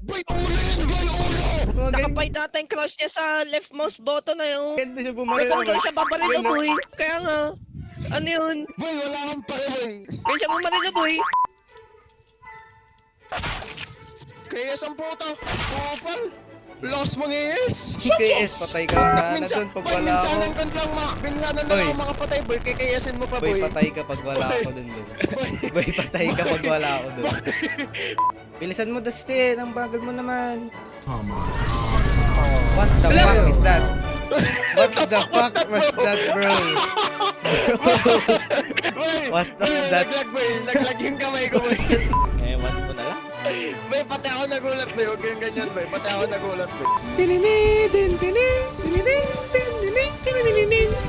Boy, ulo yan! Boy, ulo! Nakapay natin yung crouch niya sa left mouse button na yun. Ganda siya Kaya bumaril. kung doon siya babaril na boy. Kaya nga. Ano yun? Boy, wala kang pake, boy! Kaya siya bumaril na boy. Kaya sa puta! Kupal! Lost mga yes! KS, patay ka lang sana doon pag wala ako. Pinsanan lang Boy. ako makapatay, boy. Kikayasin mo pa, Boy, boy. patay ka pag wala ako dun. Boy, patay ka pag wala ako dun. Bilisan mo, Dustin. Ang bagal mo naman. What the fuck is that? What the fuck was that, bro? Boy! What's Boy, that? Naglag, boy. Naglag yung kamay ko, boy. Ewan ko na lang. Boy, pati ako nagulat, boy. Huwag kayong ganyan, boy. Pati ako nagulat, boy.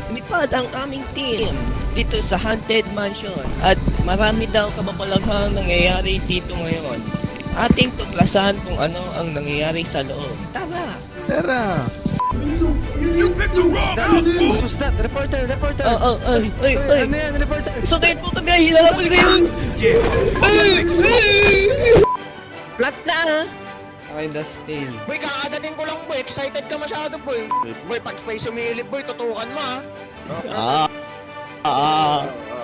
Lumipad ang aming team dito sa Haunted Mansion at marami daw kababalaghang nangyayari dito ngayon. Ating tuklasan kung ano ang nangyayari sa loob. Tara! Tara! Who's that? Reporter! Reporter! Ay! Ano yan? Reporter! So kayo po kami, hinahapal ngayon! Flat na ha! Okay, Dustin. Boy, kakadating ko lang, boy. Excited ka masyado, boy. Boy, pag may sumilip, boy, tutukan mo, ha?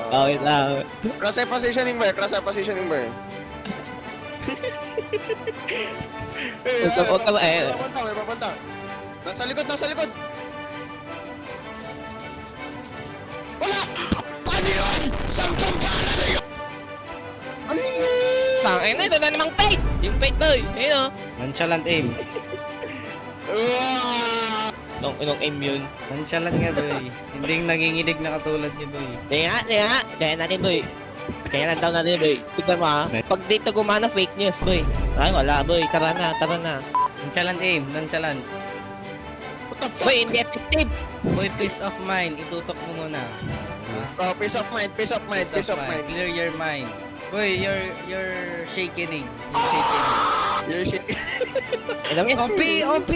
Okay lang. Cross-eye positioning, boy. Cross-eye positioning, boy. Huwag ka ba, eh. Papunta, may papunta. Nasa likod, nasa likod. Wala! Ano yun? Sampung bala na yun! Ano yun? Tangin na, ito na namang fate! Yung fate boy, ayun o. Nonchalant aim. Uwaa! Inong aim yun. Nonchalant nga, boy. Hindi yung nanginginig na katulad niya, boy. Kaya natin boy. Kaya lang daw natin boy. Tignan mo ha. Pag dito gumana fake news boy. Ay wala boy, tara na. Nonchalant aim. Nonchalant. What the fuck? Boy, hindi effective. Boy, peace of mind. Itutok mo muna. Oh, peace of mind, peace of mind, peace of mind. Clear your mind. Boy, you're shaking. You're shaking. You're shit. Alam mo OP! OP!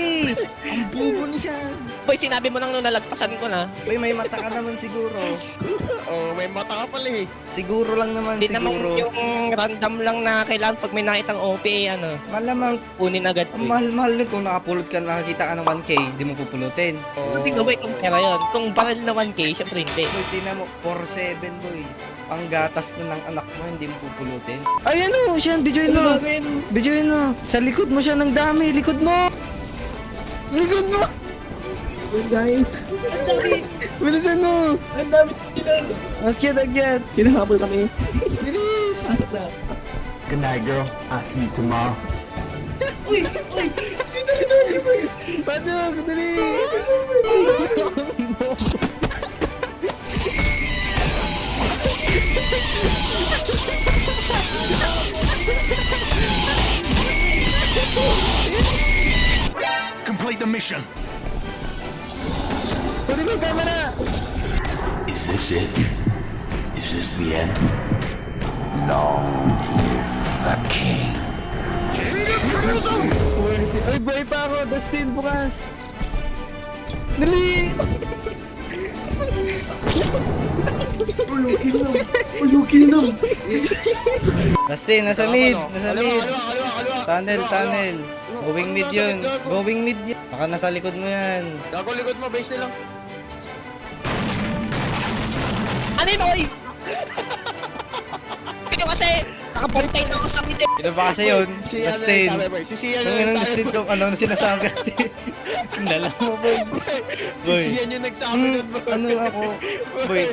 Ang bubo niya. Boy, sinabi mo nang nung nalagpasan ko na. Boy, may mata ka naman siguro. Oh, may mata ka pala eh. Siguro lang naman, Hindi naman siguro. yung random lang na kailangan pag may nakitang OP ano. Malamang, Kunin agad ang boy. mahal-mahal nun kung nakapulot ka, nakakita ka ng 1K, di mo pupulutin. Hindi ko boy kung pera yun. Kung baril na 1K, syempre hindi. Boy, tingnan mo, 4-7, boy. Panggatas na ng anak mo, hindi mo pupulutin. Ay, ano, siya, videoin mo. Videoin mo. Sa likod mo siya ng dami, likod mo. Likod mo. Guys, Bilisan mo. ang dami nila. Akyat. Hinahabol kami. Bilis. Pasok na. Good night, girl. I'll see you tomorrow. Patok, dali. Complete the mission. Pwede mo yung camera. Is this it? Is this the end? Long live the king. Ay, buhay pa ako. Dustin, bukas. Dali. Dustin, nasa mid. Nasa mid. Tunnel. Going mid yun. Going mid yun. Baka nasa likod mo yan. Gago likod mo, base nila. Ano yun boy? Ito kasi, nakapantay na ako sa mid. Ito ba kasi yun? Si ano Dustin. yung sabi, boy? Si Sian Kung yung anong sabi. Dustin kung ano sinasabi kasi. Dala mo, boy. Si Boy. Sian yung nagsabi nun, boy. Ano ako? Boy,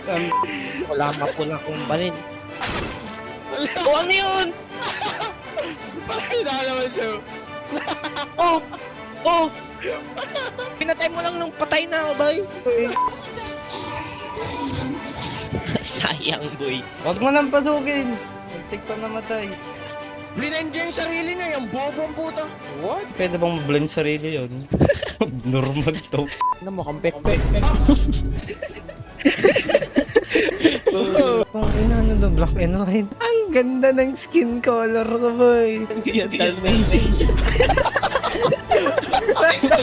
Wala mapula kong balin. O ano yun? Pakita ka naman siya. Oh! Pinatay mo lang nung patay na ako boy. Sayang boy. wag mo nang pasukin. Muntik pa namatay. Blinan niya yung sarili niya, yung bobong puta. What? Pwede bang mablend sarili yun? Normal to. Ano mo kang pekpek? Bakit na ano to? Black and white? Ang ganda ng skin color ko, boy. Yan Dalmatian.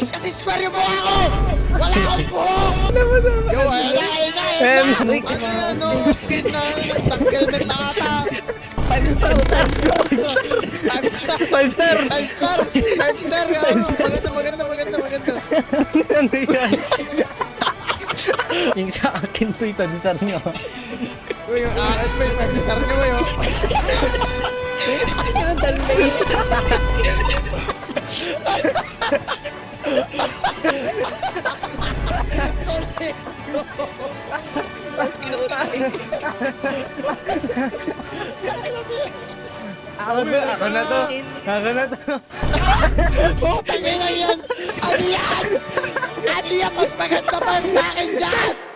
Kasi square mo ako! Wala akong buhok! Yo, wala kayo na! Ano, skin na, nag-helmet na ata! 5 star. 5 star! 5 star! 5 star! Maganda. Ano yan? Yung sa akin po yung 5 star nyo. Uy, yung akin pa yung 5 star nyo eh. Yung dalmay. Ako na to. Ako na to. Putang ina yan! Ano yan? Ano yan? Mas maganda pa yung sa akin dyan!